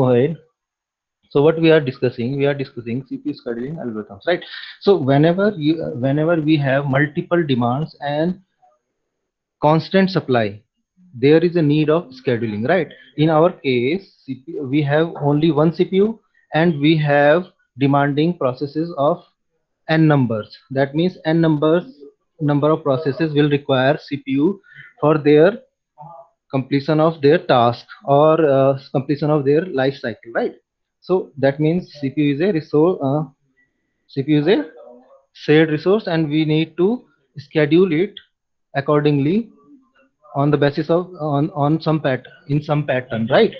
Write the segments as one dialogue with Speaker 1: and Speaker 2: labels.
Speaker 1: go ahead. So what we are discussing, CPU scheduling algorithms, right? So whenever we have multiple demands and constant supply, there is a need of scheduling, right? In our case, we have only one CPU and we have demanding processes of n numbers. That means number of processes will require CPU for their completion of their task or completion of their life cycle, right? So that means CPU is a resource. CPU is a shared resource, and we need to schedule it accordingly on the basis of on some pattern, right?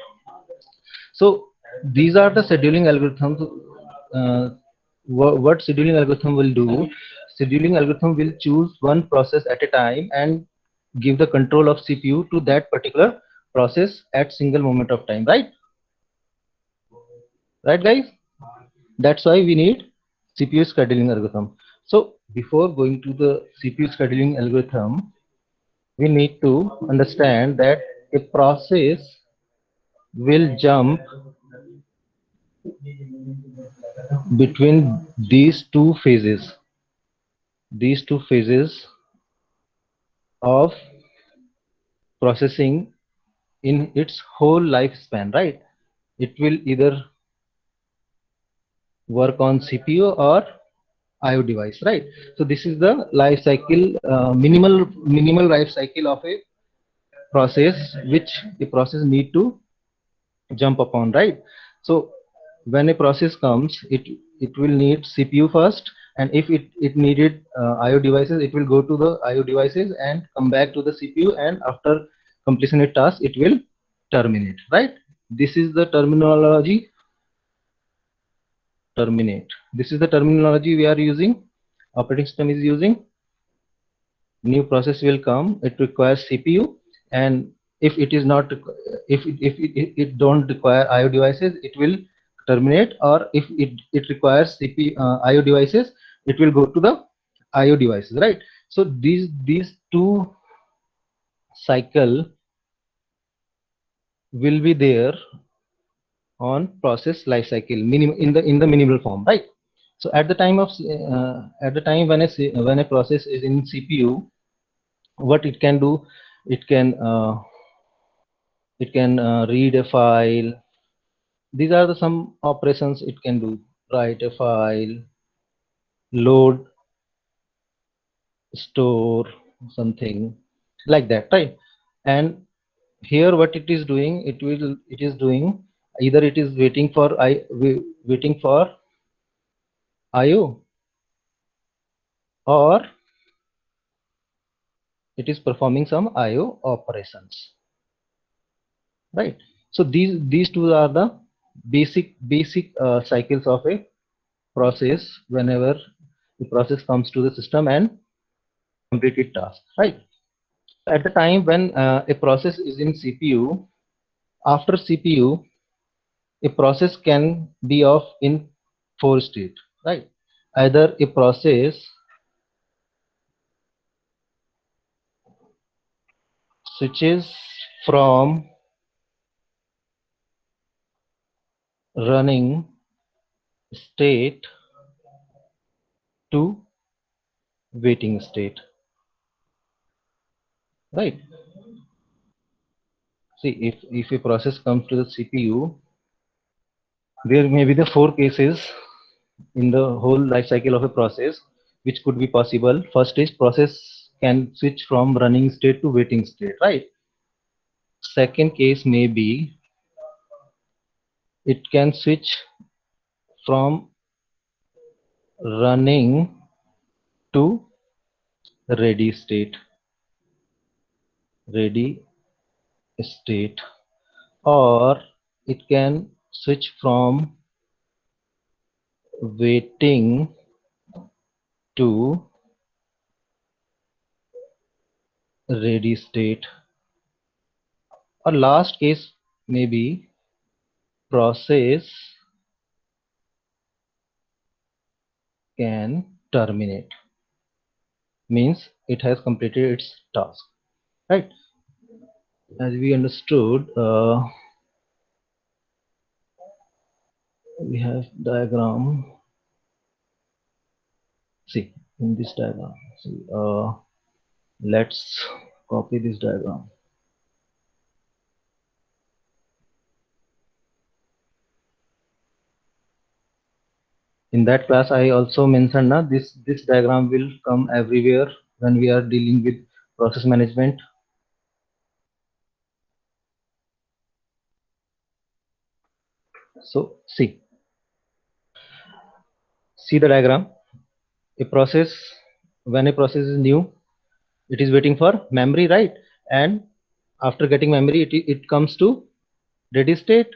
Speaker 1: So these are the scheduling algorithms. uh, what scheduling algorithm will do, scheduling algorithm will choose one process at a time and give the control of CPU to that particular process at single moment of time, right guys? That's why we need CPU scheduling algorithm. So before going to the CPU scheduling algorithm, we need to understand that a process will jump between these two phases of processing in its whole lifespan, right? It will either work on CPU or IO device, right? So this is the life cycle, minimal life cycle of a process which the process need to jump upon, right? So when a process comes, it will need CPU first, and if it needed IO devices, it will go to the IO devices and come back to the CPU, and after completion of task, it will terminate, right? This is the terminate. This is the terminology we are using. Operating system is using. New process will come. It requires CPU, and if it is not, if it don't require IO devices, it will terminate. Or if it requires CPU IO devices, it will go to the IO devices, right? So these two cycle will be there on process life cycle in the minimal form, right? So at the time when a process is in CPU, what it can do, it can read a file. These are the some operations it can do: write a file, load, store something, like that, right? And here what it is doing, it is doing, either it is waiting for IO, or it is performing some IO operations, right? So these two are the basic cycles of a process whenever the process comes to the system and complete its task, right? At the time when a process is in CPU, after CPU, a process can be of in four state, right? Either a process switches from running state to waiting state, right? See, if a process comes to the CPU, there may be the four cases in the whole life cycle of a process which could be possible. First is process can switch from running state to waiting state, right? Second case may be it can switch from running to ready state, ready state, or it can switch from waiting to ready state. Or last case may be process can terminate, means it has completed its task, right? As we understood, we have diagram. See, in this diagram, see, let's copy this diagram. In that class, I also mentioned that this diagram will come everywhere when we are dealing with process management. So see the diagram. A process, when a process is new, it is waiting for memory, right? And after getting memory, it comes to ready state,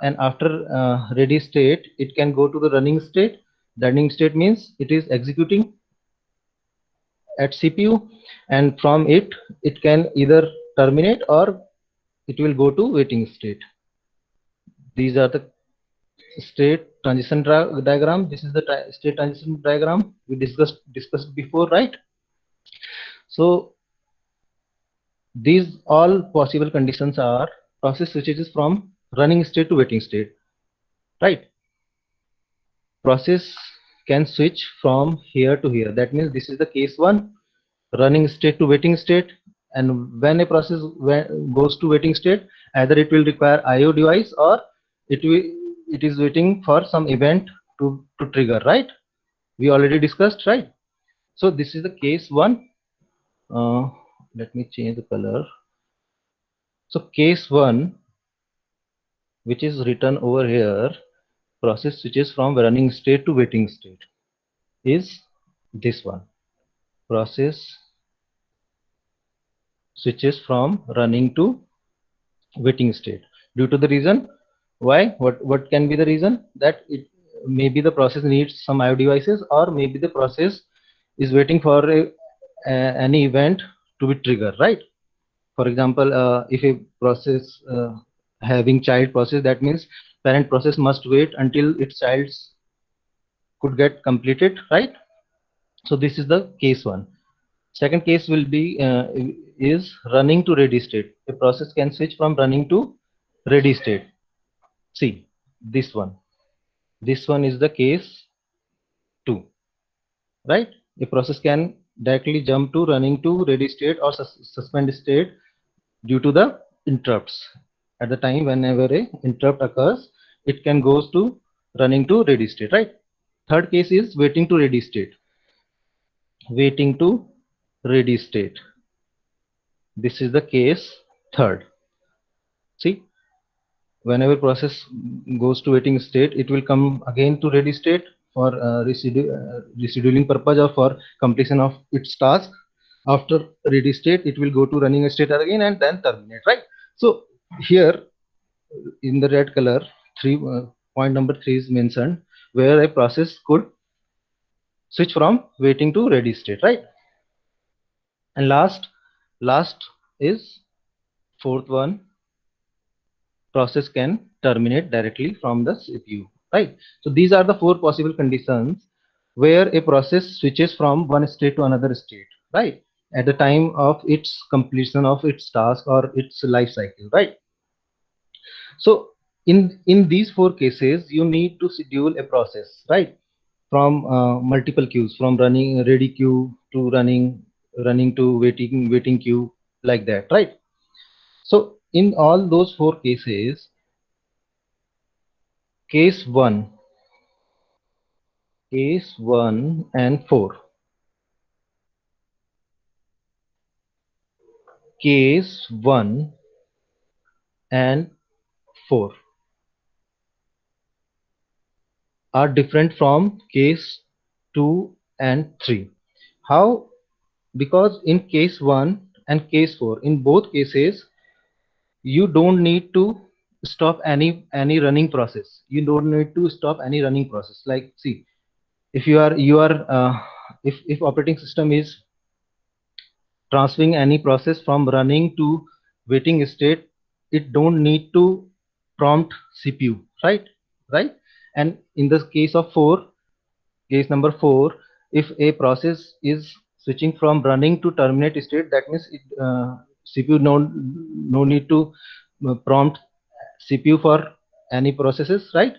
Speaker 1: and after ready state, it can go to the running state. The running state means it is executing at CPU, and from it can either terminate or it will go to waiting state. These are the state transition diagram. This is the state transition diagram we discussed before, right? So these all possible conditions are process switches from running state to waiting state, right? Process can switch from here to here. That means this is the case one, running state to waiting state. And when a process goes to waiting state, either it will require IO device or it is waiting for some event to trigger, right? We already discussed, right? So this is the case one. Let me change the color. So case one, which is written over here, process switches from running state to waiting state, is this one. Process switches from running to waiting state due to the reason. Why? What can be the reason? That it maybe the process needs some IO devices, or maybe the process is waiting for any event to be triggered, right? For example, if a process having child process, that means parent process must wait until its child's could get completed, right? So this is the case one. Second case will be is running to ready state. A process can switch from running to ready state. See this one. This one is the case two, right? A process can directly jump to running to ready state or suspend state due to the interrupts. At the time whenever a interrupt occurs, it can goes to running to ready state, right? Third case is waiting to ready state. Waiting to ready state. This is the case third. See, whenever process goes to waiting state, it will come again to ready state for rescheduling purpose or for completion of its task. After ready state, it will go to running state again and then terminate, right? So here in the red color, point number 3 is mentioned, where a process could switch from waiting to ready state, right? And last is fourth one, process can terminate directly from the CPU, right? So these are the four possible conditions where a process switches from one state to another state, right? At the time of its completion of its task or its life cycle, right? So in these four cases, you need to schedule a process, right? From multiple queues, from running ready queue to running to waiting queue, like that, right? So in all those four cases, case 1, case 1 and 4, case 1 and 4 are different from case 2 and 3. How? Because in case 1 and case 4, in both cases, you don't need to stop any running process. You don't need to stop any running process. Like, see, if you are if operating system is transferring any process from running to waiting state, it don't need to prompt CPU, right? Right? And in the case of 4, case number 4, if a process is switching from running to terminate state, that means CPU no need to prompt CPU for any processes, right?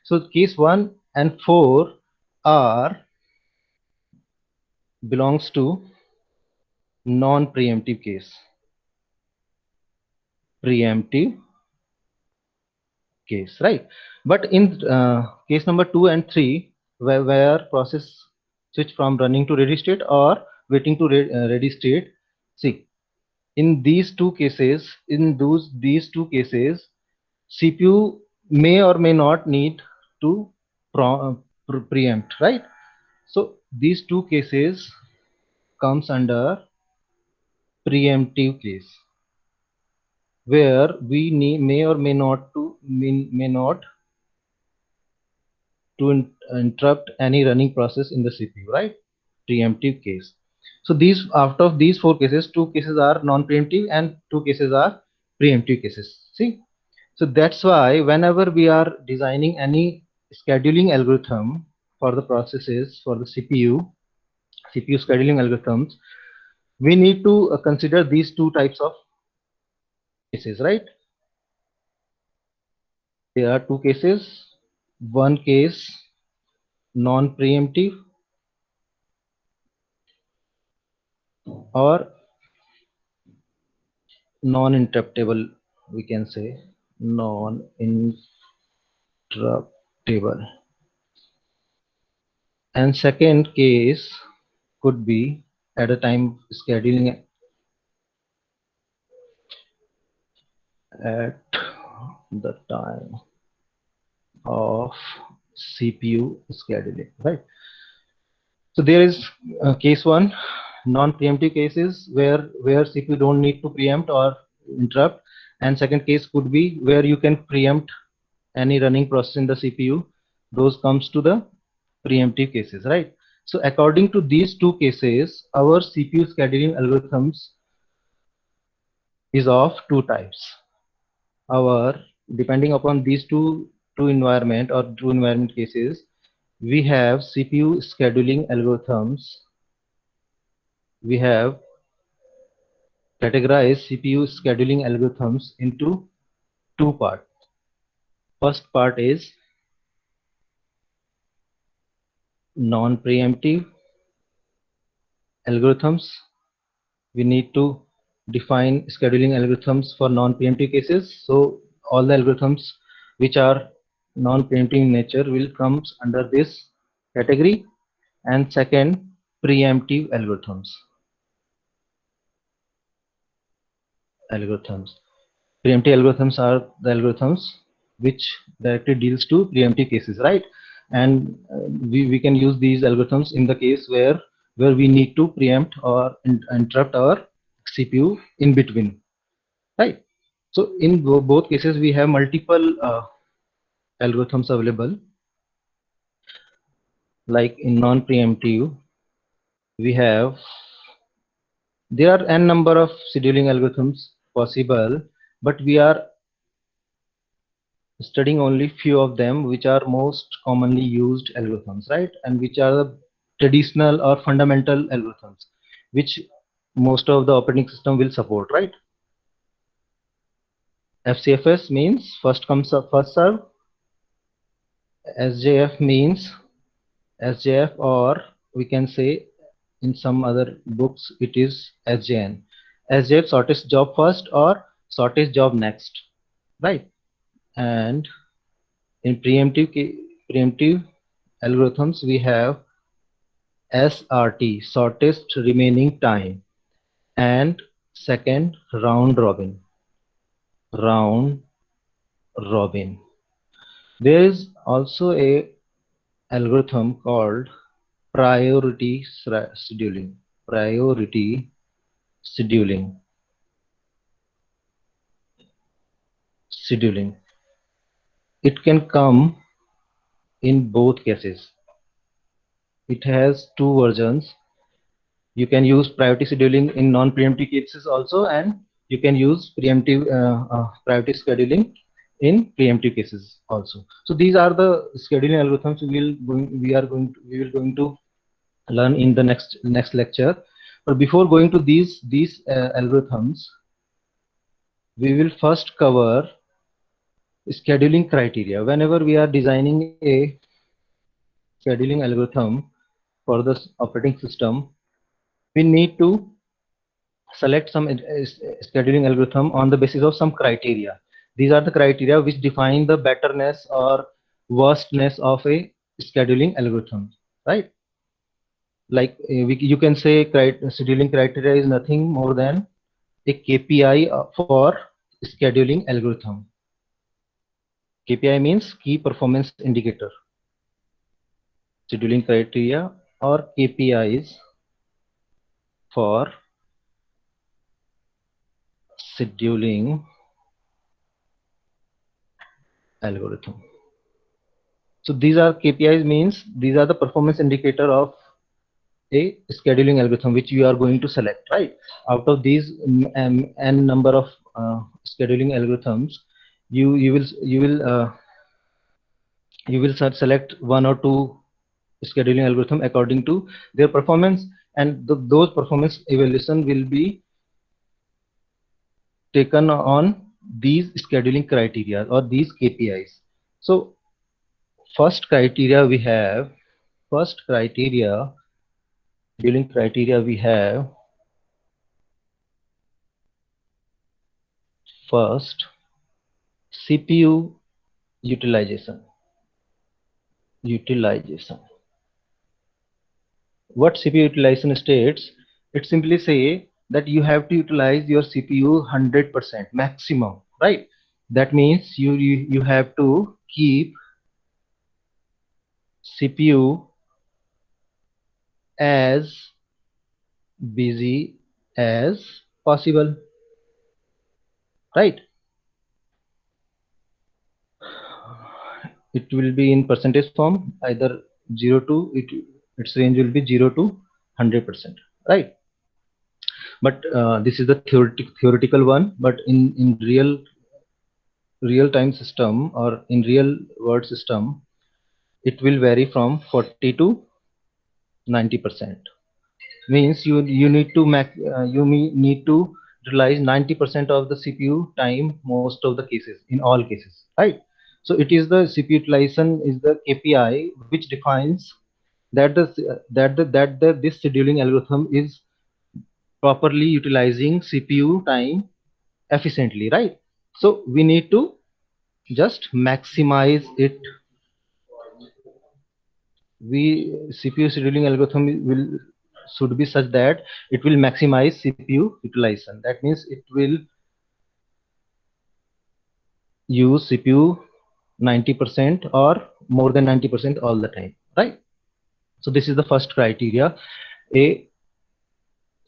Speaker 1: So case 1 and 4 are belongs to non-preemptive case. Preemptive case, right? But in case number 2 and 3, where process switch from running to ready state or waiting to ready state, see, in these two cases, these two cases, CPU may or may not need to preempt, right? So these two cases comes under preemptive case, where we may or may not to interrupt any running process in the CPU, right? Preemptive case. So these, out of these 4 cases, 2 cases are non-preemptive and 2 cases are preemptive cases. See, so that's why whenever we are designing any scheduling algorithm for the processes for the CPU scheduling algorithms, we need to consider these two types of cases, right? There are 2 cases. One case non-preemptive or non-interruptible, we can say non-interruptible, and second case could be at a time scheduling at the time of CPU scheduling, right? So there is case 1, non-preemptive cases where CPU don't need to preempt or interrupt, and second case could be where you can preempt any running process in the CPU. Those comes to the preemptive cases, right? So according to these two cases, our CPU scheduling algorithms is of two types. Our, depending upon these two environment cases, we have CPU scheduling algorithms. We have categorized CPU scheduling algorithms into two parts. First part is non-preemptive algorithms. We need to define scheduling algorithms for non-preemptive cases. So all the algorithms which are non-preemptive in nature will come under this category. And second, preemptive algorithms. Preemptive algorithms are the algorithms which directly deals to preemptive cases, right? And we can use these algorithms in the case where we need to preempt or interrupt our CPU in between, right? So in both cases we have multiple algorithms available. Like in non-preemptive, we have, there are n number of scheduling algorithms possible, but we are studying only few of them which are most commonly used algorithms, right? And which are the traditional or fundamental algorithms which most of the operating system will support, right? FCFS means first come first serve. SJF means SJF, or we can say in some other books it is SJN. SJF, shortest job first or shortest job next, right? And in preemptive algorithms we have SRT, shortest remaining time, and second, round robin. There is also a algorithm called priority scheduling. Priority scheduling. It can come in both cases. It has two versions. You can use priority scheduling in non-preemptive cases also, and you can use preemptive priority scheduling in preemptive cases also. So these are the scheduling algorithms we will going to learn in the next lecture. But before going to these algorithms, we will first cover scheduling criteria. Whenever we are designing a scheduling algorithm for the operating system, we need to select some scheduling algorithm on the basis of some criteria. These are the criteria which define the betterness or worstness of a scheduling algorithm, right? Like you can say scheduling criteria is nothing more than a KPI for scheduling algorithm. KPI means key performance indicator. Scheduling criteria or KPIs for scheduling algorithm. So these are KPIs means these are the performance indicator of a scheduling algorithm which you are going to select, right? Out of these n number of scheduling algorithms, you will select one or two scheduling algorithm according to their performance, and those performance evaluation will be taken on these scheduling criteria or these KPIs. So first criteria we have, first criteria, scheduling criteria we have, first CPU utilization. Utilization. What CPU utilization states? It simply say that you have to utilize your CPU 100% maximum, right? That means you have to keep CPU as busy as possible, right? It will be in percentage form, either 0 to its range will be 0 to 100%, right? But this is the theoretical one, but in real time system or in real world system, it will vary from 40 to 90%. Means you need to need to utilize 90% of the CPU time most of the cases, in all cases, right? So it is the CPU utilization is the KPI which defines that this scheduling algorithm is properly utilizing CPU time efficiently, right? So we need to just maximize it. We CPU scheduling algorithm will should be such that it will maximize CPU utilization. That means it will use CPU 90% or more than 90% all the time, right? So this is the first criteria. A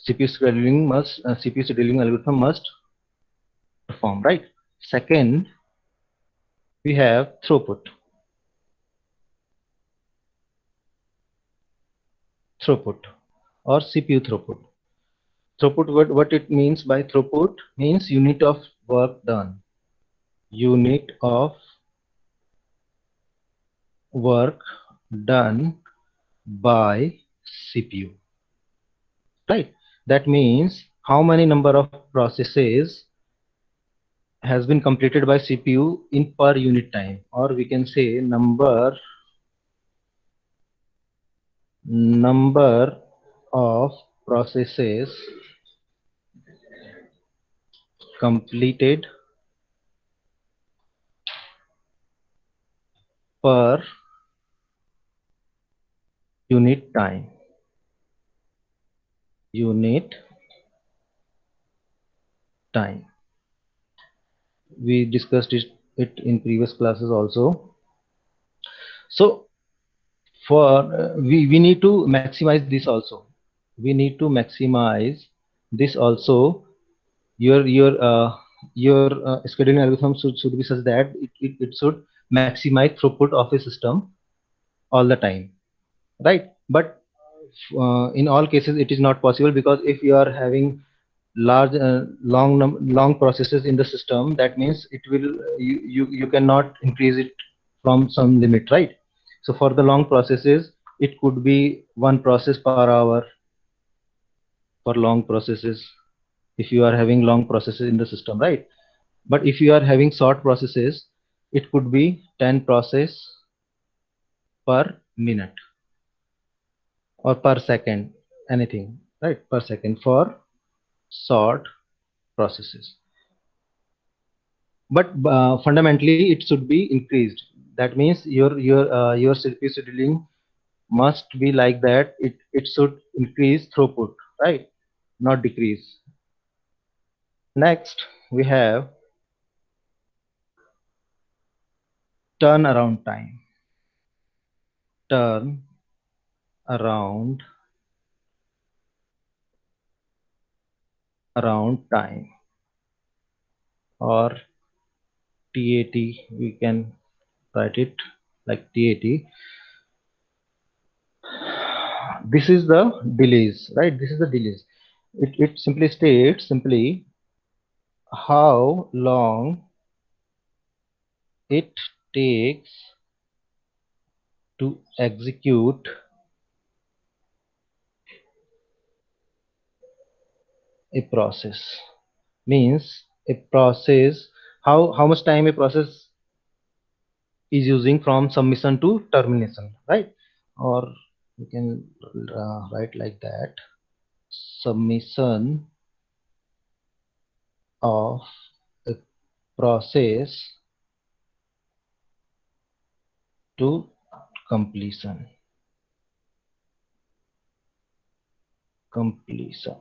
Speaker 1: CPU scheduling algorithm must perform, right? Second, we have throughput. Throughput or CPU throughput. Throughput, what it means by throughput means unit of work done. Unit of work done by CPU, right? That means how many number of processes has been completed by CPU in per unit time, or we can say number of processes completed per unit time. Unit time. We discussed it in previous classes also. So for we need to maximize this also. We need to maximize this also. Your scheduling algorithm should be such that it should maximize throughput of a system all the time, right? But in all cases it is not possible, because if you are having large long processes in the system, that means it will you cannot increase it from some limit, right? So for the long processes it could be one process per hour for long processes, if you are having long processes in the system, right? But if you are having short processes, it could be 10 process per minute or per second, anything, right? Per second for short processes. But fundamentally, it should be increased. That means your CPU scheduling must be like that. It should increase throughput, right? Not decrease. Next, we have turnaround time. Turn around time, or TAT. We can write it like TAT. This is the delays, right? This is the delays. It simply states simply how long it takes to execute a process. Means a process, how much time a process is using from submission to termination, right? Or we can write like that: submission of a process to completion. Completion,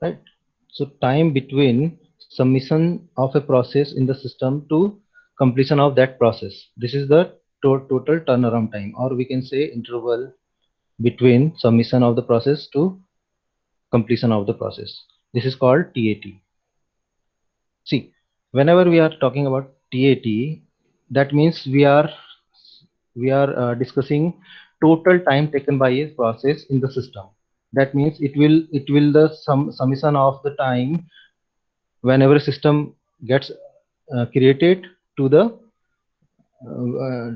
Speaker 1: right? So time between submission of a process in the system to completion of that process. This is the total turnaround time, or we can say interval between submission of the process to completion of the process. This is called TAT. See, whenever we are talking about TAT, that means we are discussing total time taken by a process in the system. That means it will the summation of the time whenever a system gets created to the uh,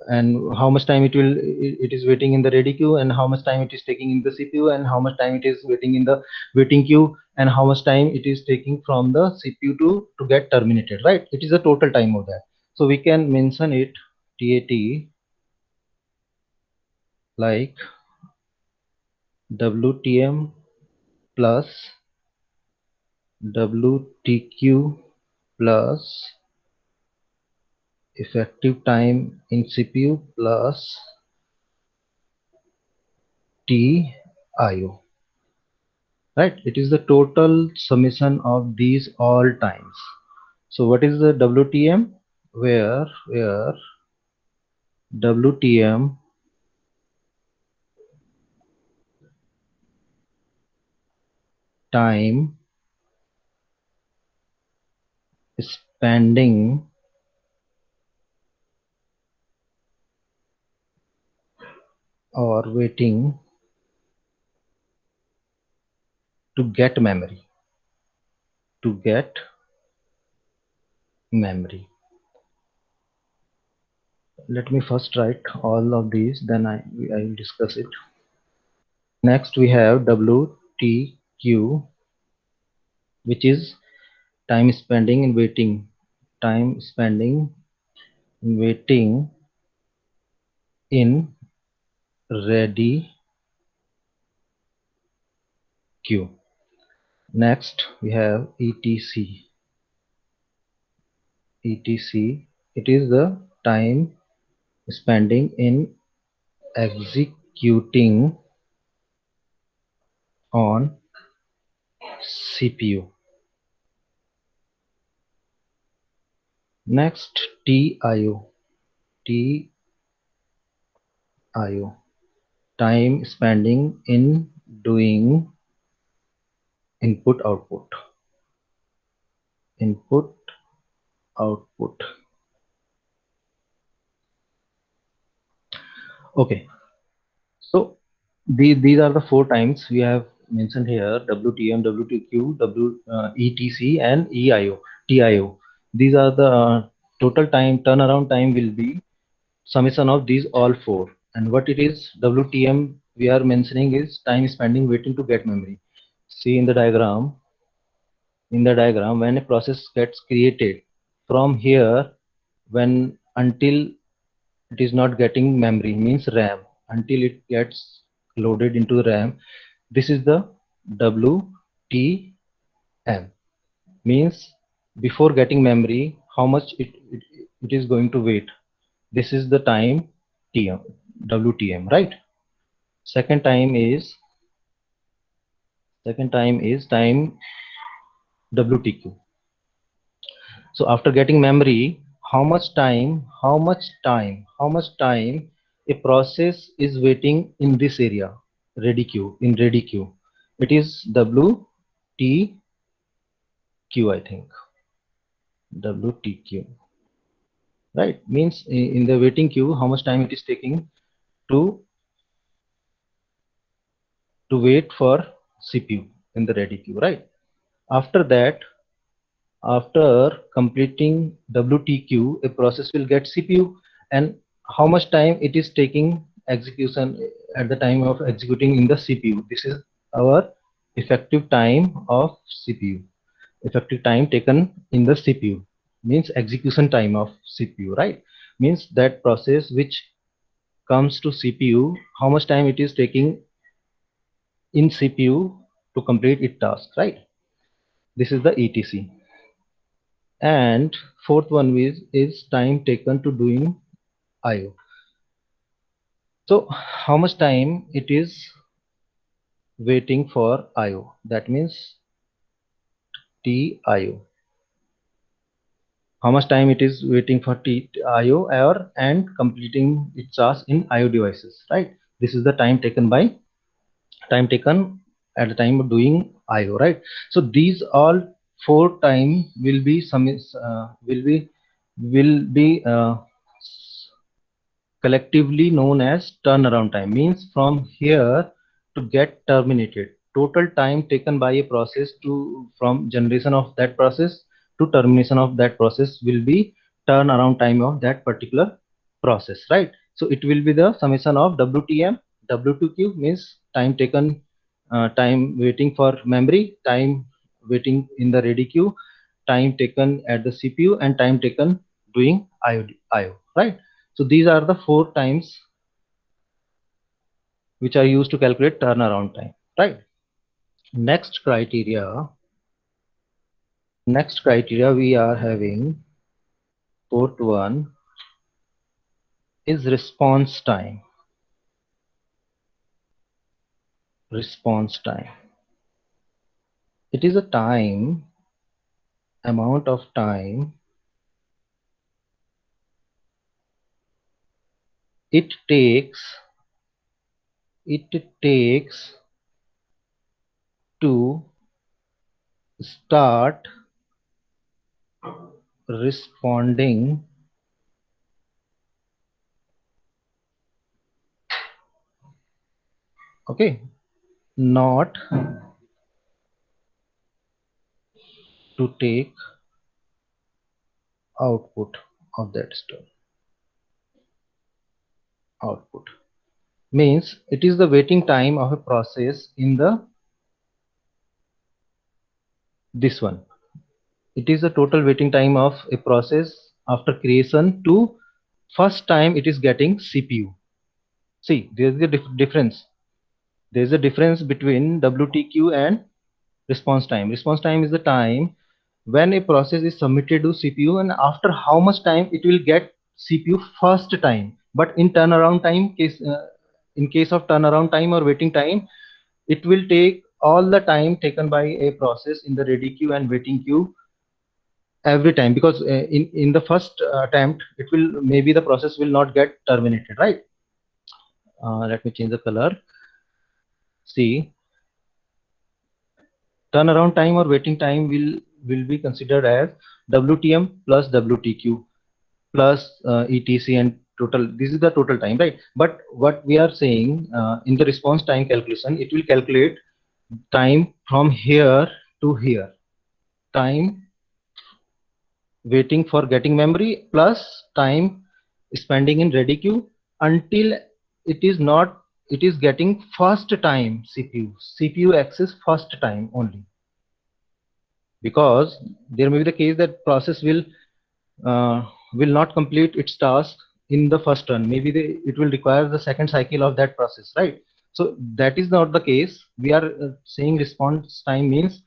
Speaker 1: and how much time it is waiting in the ready queue, and how much time it is taking in the CPU, and how much time it is waiting in the waiting queue, and how much time it is taking from the CPU to get terminated, right? It is the total time of that. So we can mention it TAT like WTM plus WTQ plus effective time in CPU plus TIO, right? It is the total summation of these all times. So what is the WTM? Where WTM time spending or waiting to get memory, to get memory. Let me first write all of these, then I will discuss it. Next we have WTQ, which is time spending in waiting. Time spending in waiting in ready queue. Next we have ETC. ETC, it is the time spending in executing on CPU. Next TIO. TIO, time spending in doing input output. Input output. Okay, so these are the four times we have mentioned here: WTM, WTQ, ETC, and EIO, TIO. These are the total time turnaround time will be summation of these all four. And what it is, WTM we are mentioning is time spending waiting to get memory. See in the diagram, in the diagram, when a process gets created from here, when until it is not getting memory, means RAM, until it gets loaded into RAM, this is the WTM, means before getting memory, how much it is going to wait. This is the time TM, WTM, right? Second time is time WTQ. So after getting memory, how much time a process is waiting in this area, ready queue, in ready queue. It is WTQ, I think. WTQ, right? Means in the waiting queue, how much time it is taking to wait for CPU in the ready queue, right? After that, after completing WTQ, a process will get CPU, and how much time it is taking execution at the time of executing in the CPU. This is our effective time of CPU. Effective time taken in the CPU means execution time of CPU, right? Means that process which comes to CPU, how much time it is taking in CPU to complete its task, right? This is the ETC. And fourth one is time taken to doing IO. So how much time it is waiting for IO, that means TIO. How much time it is waiting for TIO or and completing its task in IO devices, right? This is the time taken at the time of doing IO, right? So these all four time will be collectively known as turnaround time. Means from here to get terminated, total time taken by a process to from generation of that process to termination of that process will be turnaround time of that particular process, right? So it will be the summation of WTM. W2Q means time taken, time waiting for memory, time waiting in the ready queue, time taken at the CPU, and time taken doing IO, right? So these are the four times which are used to calculate turnaround time, right? Next criteria, we are having fourth one is response time. Response time. It is a amount of time it takes to start responding okay, not to take output of that step. Output means it is the waiting time of a process in the this one. It is the total waiting time of a process after creation to first time it is getting CPU. See, there is a difference. There is a difference between WTQ and response time. Response time is the time when a process is submitted to CPU and after how much time it will get CPU first time. But in turnaround time case, in case of turnaround time or waiting time, it will take all the time taken by a process in the ready queue and waiting queue every time, because in the first attempt it will maybe the process will not get terminated, right? Let me change the color. See, turnaround time or waiting time will be considered as WTM plus WTQ plus ETC and total. This is the total time, right? But what we are saying in the response time calculation, it will calculate time from here to here, time waiting for getting memory plus time spending in ready queue until it is getting first time CPU access first time only. because there may be the case that process will not complete its task in the first run. Maybe it will require the second cycle of that process, right? So that is not the case. We are saying response time means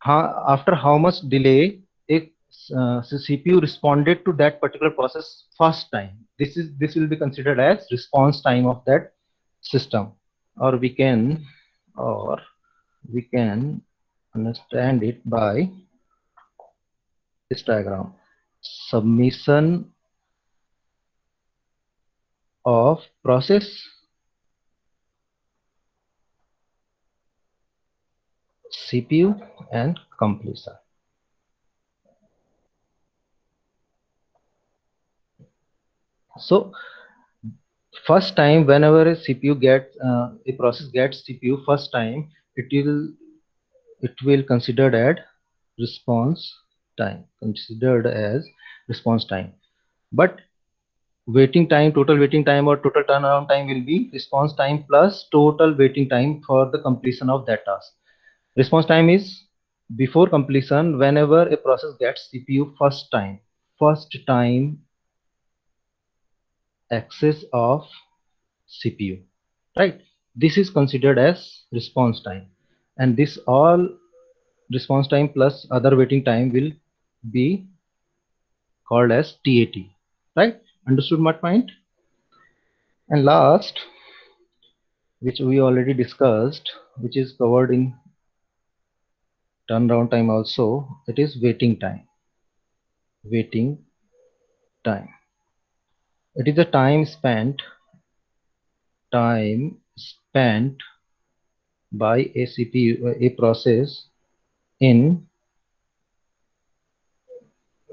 Speaker 1: after how much delay a CPU responded to that particular process first time. This will be considered as response time of that system, or we can understand it by this diagram. Submission of process, CPU, and completion. So first time whenever a CPU gets a process gets CPU first time, it will considered as response time. But waiting time, total waiting time or total turnaround time will be response time plus total waiting time for the completion of that task. Response time is before completion, whenever a process gets CPU first time access of CPU, right? This is considered as response time, and this all response time plus other waiting time will be called as TAT, right? Understood my point? And last, which we already discussed, which is covered in turnaround time also, it is waiting time. Waiting time. It is the time spent by a CPU, a process in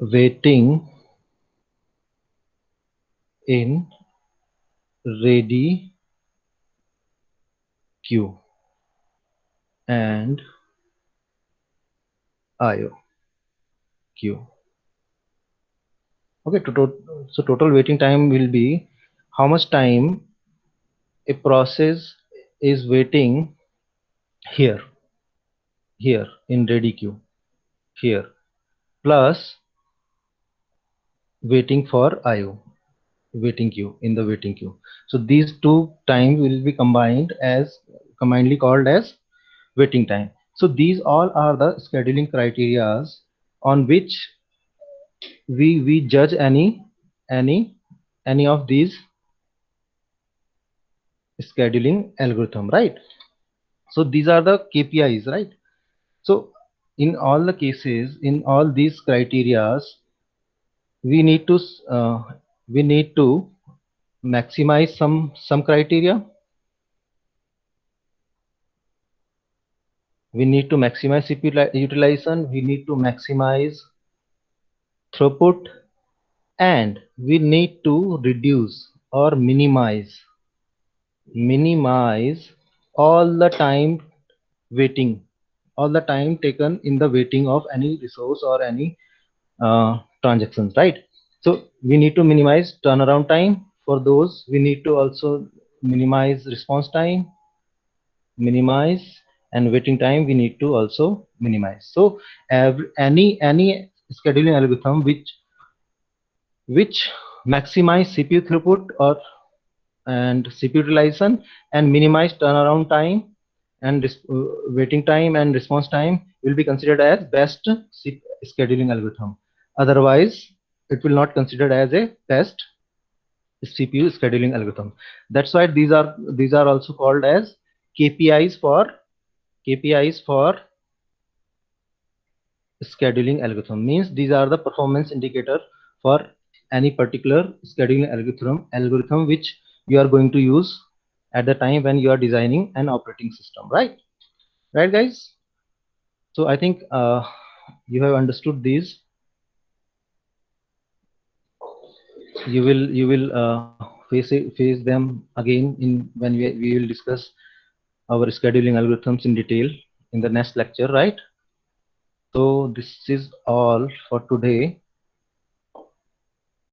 Speaker 1: waiting in ready queue and IO queue. Okay, so total waiting time will be how much time a process is waiting here, in ready queue, here, plus waiting for IO, waiting queue, in the waiting queue. So these two time will be combinedly called as waiting time. So these all are the scheduling criteria on which we judge any any of these scheduling algorithm, right? So these are the KPIs, right? So in all the cases, in all these criterias, we need to uh, we need to maximize some criteria. We need to maximize CPU utilization. We need to maximize throughput, and we need to reduce or minimize all the time waiting, all the time taken in the waiting of any resource or any transactions, right? So we need to minimize turnaround time. For those, we need to also minimize response time, minimize, and waiting time we need to also minimize. So any scheduling algorithm which maximize CPU throughput or and CPU utilization and minimize turnaround time and waiting time and response time will be considered as best scheduling algorithm. Otherwise, it will not considered as a best CPU scheduling algorithm. That's why these are also called as KPIs for scheduling algorithm. Means these are the performance indicator for any particular scheduling algorithm which you are going to use at the time when you are designing an operating system, right guys? So I think you have understood these. You will face them again in when we will discuss our scheduling algorithms in detail in the next lecture, right? So this is all for today.